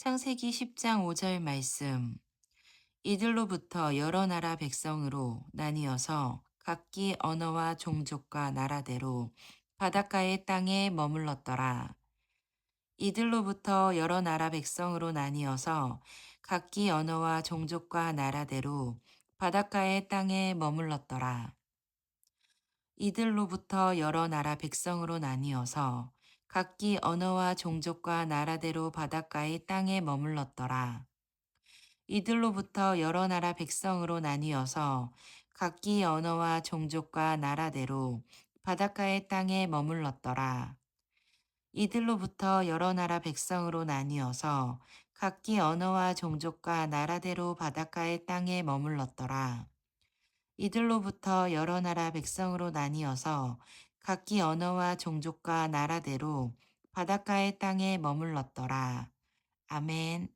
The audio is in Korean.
창세기 10장 5절 말씀. 이들로부터 여러 나라 백성으로 나뉘어서 각기 언어와 종족과 나라대로 바닷가의 땅에 머물렀더라. 이들로부터 여러 나라 백성으로 나뉘어서 각기 언어와 종족과 나라대로 바닷가의 땅에 머물렀더라. 이들로부터 여러 나라 백성으로 나뉘어서 각기 언어와 종족과 나라대로 바닷가의 땅에 머물렀더라. 이들로부터 여러 나라 백성으로 나뉘어서 각기 언어와 종족과 나라대로 바닷가의 땅에 머물렀더라. 이들로부터 여러 나라 백성으로 나뉘어서 각기 언어와 종족과 나라대로 바닷가의 땅에 머물렀더라. 이들로부터 여러 나라 백성으로 나뉘어서 각기 언어와 종족과 나라대로 바닷가의 땅에 머물렀더라. 아멘.